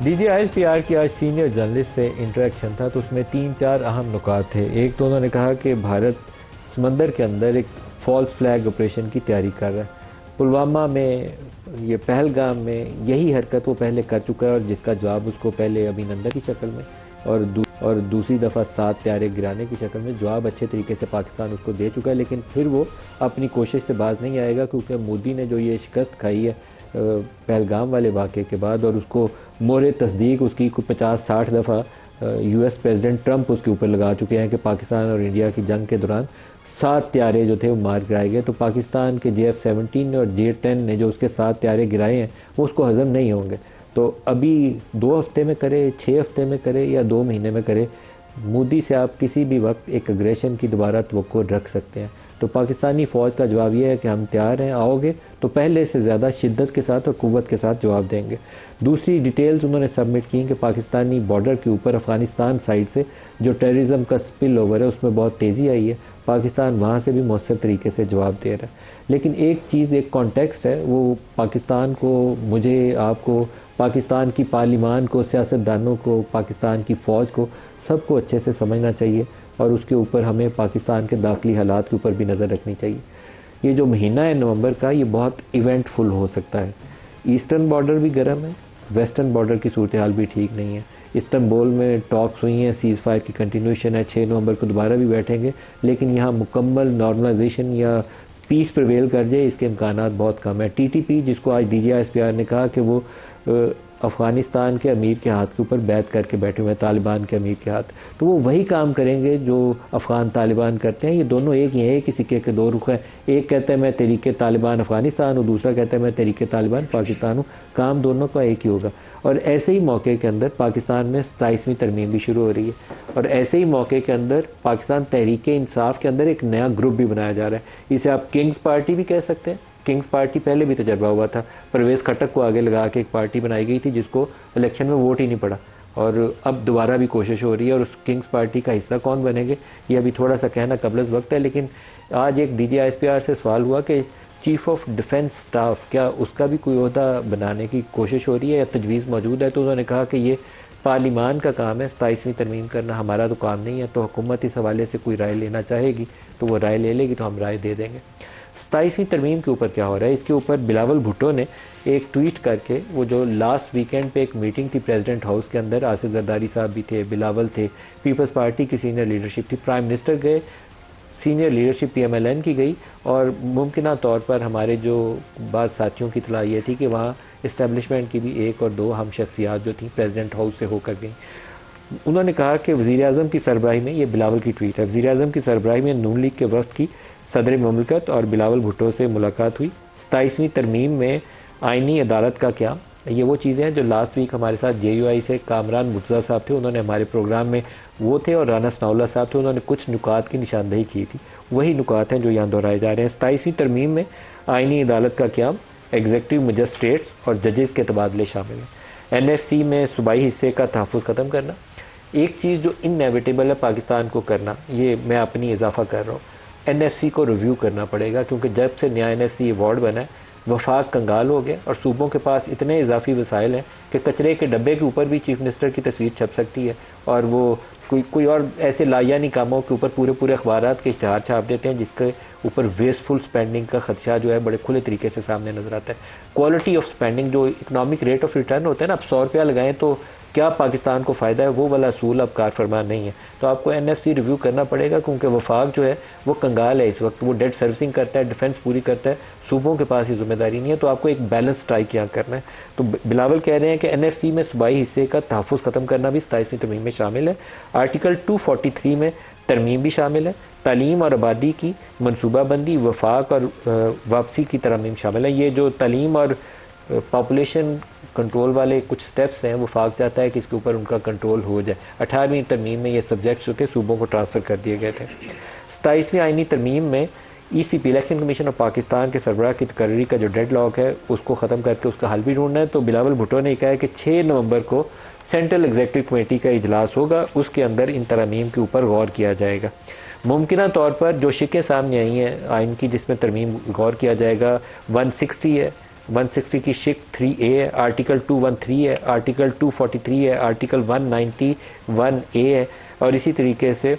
DGISPR की आज senior journalist से इंटरेक्शन था, तो उसमें 3-4 अहम नुकात थे। एक तो उन्होंने कहा कि भारत समंदर के अंदर एक फॉल्स फ्लैग ऑपरेशन की तैयारी कर रहा है। पुलवामा में, ये पहलगाम में यही हरकत वो पहले कर चुका है और जिसका जवाब उसको पहले अभिनंदन की शक्ल में और दूसरी दफ़ा 7 त्यारे गिराने की शक्ल में जवाब अच्छे तरीके से पाकिस्तान उसको दे चुका है। लेकिन फिर वो अपनी कोशिश से बाज नहीं आएगा, क्योंकि मोदी ने जो ये शिकस्त खाई है पहलगाम वाले वाक़े के बाद, और उसको मोहरे तस्दीक उसकी 50-60 दफ़ा US प्रेसिडेंट ट्रंप उसके ऊपर लगा चुके हैं कि पाकिस्तान और इंडिया की जंग के दौरान 7 त्यारे जो थे वो मार गिराए गए। तो पाकिस्तान के JF-17 ने और J-10 ने जो उसके 7 त्यारे गिराए हैं वो उसको हज़म नहीं होंगे। तो अभी 2 हफ्ते में करे, 6 हफ्ते में करे या 2 महीने में करे, मोदी से आप किसी भी वक्त एक अग्रेशन की दोबारा तवक्को रख सकते हैं। तो पाकिस्तानी फ़ौज का जवाब ये है कि हम तैयार हैं, आओगे तो पहले से ज़्यादा शिद्दत के साथ और क़ुव्वत के साथ जवाब देंगे। दूसरी डिटेल्स उन्होंने सबमिट की कि पाकिस्तानी बॉर्डर के ऊपर अफ़गानिस्तान साइड से जो टेररिज्म का स्पिल ओवर है उसमें बहुत तेज़ी आई है। पाकिस्तान वहाँ से भी मौसर तरीके से जवाब दे रहा है। लेकिन एक चीज़, एक कॉन्टेक्स्ट है, वो पाकिस्तान को, मुझे, आपको, पाकिस्तान की पार्लिमान को, सियासतदानों को, पाकिस्तान की फ़ौज को, सबको अच्छे से समझना चाहिए और उसके ऊपर हमें पाकिस्तान के दाखिली हालात के ऊपर भी नज़र रखनी चाहिए। ये जो महीना है नवंबर का, ये बहुत इवेंटफुल हो सकता है। ईस्टर्न बॉर्डर भी गर्म है, वेस्टर्न बॉर्डर की सूरत हाल भी ठीक नहीं है। इस्तांबुल में टॉक्स हुई हैं, सीज़ फायर की कंटिन्यूशन है, 6 नवंबर को दोबारा भी बैठेंगे, लेकिन यहाँ मुकम्मल नॉर्मलाइजेशन या पीस प्रिवेल कर जाए इसके इम्कानात बहुत कम है। TTP, जिसको आज DGISPR ने कहा कि वो अफ़गानिस्तान के अमीर के हाथ के ऊपर बैत करके बैठे हुए हैं, तालिबान के अमीर के हाथ, तो वो वही काम करेंगे जो अफ़गान तालिबान करते हैं। ये दोनों एक ही हैं, एक ही सिक्के के 2 रुख हैं। एक कहता है मैं तहरीके तालिबान अफ़गानिस्तान हूँ, दूसरा कहता है मैं तहरीके तालिबान पाकिस्तान हूँ। काम दोनों का एक ही होगा। और ऐसे ही मौके के अंदर पाकिस्तान में 27वीं तरमीम भी शुरू हो रही है, और ऐसे ही मौके के अंदर पाकिस्तान तहरीके इंसाफ के अंदर एक नया ग्रुप भी बनाया जा रहा है। इसे आप किंग्स पार्टी भी कह सकते हैं। किंग्स पार्टी पहले भी तजर्बा हुआ था, परवेज़ खटक को आगे लगा के एक पार्टी बनाई गई थी जिसको इलेक्शन में वोट ही नहीं पड़ा, और अब दोबारा भी कोशिश हो रही है। और उस किंग्स पार्टी का हिस्सा कौन बनेंगे ये अभी थोड़ा सा कहना कबल वक्त है। लेकिन आज एक DGISPR से सवाल हुआ कि चीफ ऑफ डिफेंस स्टाफ, क्या उसका भी कोई ओहदा बनाने की कोशिश हो रही है या तजवीज़ मौजूद है? तो उन्होंने कहा कि ये पार्लिमान का काम है, 27वीं तरमीम करना हमारा तो काम नहीं है। तो हुकूमत इस हवाले से कोई राय लेना चाहेगी तो वो राय ले लेगी, तो हम राय दे देंगे। 27वीं तरमीम के ऊपर क्या हो रहा है, इसके ऊपर बिलावल भुट्टो ने एक ट्वीट करके, वो जो लास्ट वीकेंड पे एक मीटिंग थी प्रेसिडेंट हाउस के अंदर, आसिफ जरदारी साहब भी थे, बिलावल थे, पीपल्स पार्टी की सीनियर लीडरशिप थी, प्राइम मिनिस्टर गए, सीनियर लीडरशिप PMLN की गई, और मुमकिन तौर पर हमारे जो बाद साथियों की इतला ये थी कि वहाँ इस्टेब्लिशमेंट की भी 1 और 2 हम शख्सियात जो थी प्रेसिडेंट हाउस से होकर गई। उन्होंने कहा कि वज़ीर-ए-आज़म की सरबराही में, ये बिलावल की ट्वीट है, वज़ीर-ए-आज़म की सरबराही में नून लीग के वफ़द की सदर ममलकत और बिलावल भुट्टो से मुलाकात हुई। 27वीं तरमीम में आइनी अदालत का क्या, ये वो चीज़ें हैं जो लास्ट वीक हमारे साथ JUI से कामरान मुर्तज़ा साहब थे, उन्होंने हमारे प्रोग्राम में वो थे, और राना सनाउल्लाह साहब थे, उन्होंने कुछ नुकात की निशानदही की थी। वही नुकात हैं जो यहाँ दोहराए जा रहे हैं। 27वीं तरमीम में आइनी अदालत का क्या, एग्जीक्यूटिव मजिस्ट्रेट्स और जजेस के तबादले शामिल हैं। NFC में सूबाई हिस्से का तहफ़्फ़ुज़ ख़त्म करना, एक चीज़ जो इनएविटेबल है पाकिस्तान को करना, ये मैं अपनी इजाफा कर रहा हूँ, NFC को रिव्यू करना पड़ेगा, क्योंकि जब से नया NFC वार्ड बना है वफाक कंगाल हो गया और सूबों के पास इतने इजाफी वसाइल हैं कि कचरे के डब्बे के ऊपर भी चीफ मिनिस्टर की तस्वीर छप सकती है, और वो कोई और ऐसे लायानी कामों के ऊपर पूरे अखबारात के इश्तहार छाप देते हैं जिसके ऊपर वेस्टफुल स्पेंडिंग का खदशा जो है बड़े खुले तरीके से सामने नजर आता है। क्वालिटी ऑफ स्पेंडिंग, जो इकोनॉमिक रेट ऑफ रिटर्न होता है ना, आप 100 रुपया लगाएं तो क्या पाकिस्तान को फ़ायदा है, वो वाला असूल अब कार फरमान नहीं है। तो आपको NFC रिव्यू करना पड़ेगा, क्योंकि वफाक जो है वो कंगाल है इस वक्त, वो डेट सर्विसिंग करता है, डिफेंस पूरी करता है, सूबों के पास ये जिम्मेदारी नहीं है। तो आपको एक बैलेंस स्ट्राइक यहाँ करना है। तो बिलावल कह रहे हैं कि NFC में सूबाई हिस्से का तहफ़्फ़ुज़ ख़त्म करना भी 27वीं तरमीम में शामिल है। आर्टिकल 243 में तरमीम भी शामिल है। तालीम और आबादी की मनसूबाबंदी, वफाक और वापसी की तरमीम शामिल है। ये जो तालीम और पॉपुलेशन कंट्रोल वाले कुछ स्टेप्स हैं, वो वफाक चाहता है कि इसके ऊपर उनका कंट्रोल हो जाए। 18वीं तरमीम में ये सब्जेक्ट्स जो थे सूबों को ट्रांसफ़र कर दिए गए थे। 27वीं आइनी तरमीम में ECP election commission of Pakistan के सरबराह की तकर्री का जो डेडलॉक है उसको ख़त्म करके उसका हल भी ढूंढना है। तो बिलावल भुट्टो ने कहा है कि 6 नवंबर को सेंट्रल एग्जीक्यूटिव कमेटी का इजलास होगा, उसके अंदर इन तरमीम के ऊपर गौर किया जाएगा। मुमकिन तौर पर जो शिकें सामने आई हैं आइन की जिसमें तरमीम गौर किया जाएगा, 160 है, 160 की शिक 3A है, आर्टिकल 213 है, आर्टिकल 243 है, आर्टिकल 191A है और इसी तरीके से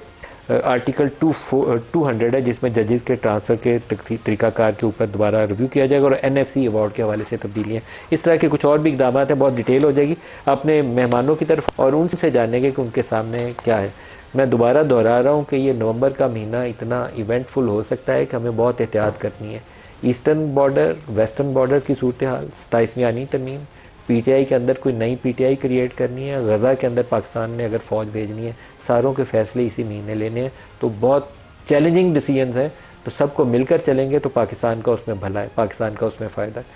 आर्टिकल 200 है जिसमें जजेस के ट्रांसफ़र के तरीकाकार के ऊपर दोबारा रिव्यू किया जाएगा और NFC अवार्ड के हवाले से तब्दीलियाँ, इस तरह के कुछ और भी इकदाम हैं। बहुत डिटेल हो जाएगी अपने मेहमानों की तरफ और उनसे जानेंगे कि उनके सामने क्या है। मैं दोबारा दोहरा रहा हूँ कि ये नवंबर का महीना इतना इवेंटफुल हो सकता है कि हमें बहुत एहतियात करनी है। ईस्टर्न बॉर्डर, वेस्टर्न बॉर्डर की सूरत हाल, 27वीं आनी तरमीम, PTI के अंदर कोई नई PTI क्रिएट करनी है, गज़ा के अंदर पाकिस्तान ने अगर फ़ौज भेजनी है, सारों के फैसले इसी महीने लेने हैं। तो बहुत चैलेंजिंग डिसीजंस है, तो सबको मिलकर चलेंगे तो पाकिस्तान का उसमें भला है, पाकिस्तान का उसमें फ़ायदा है।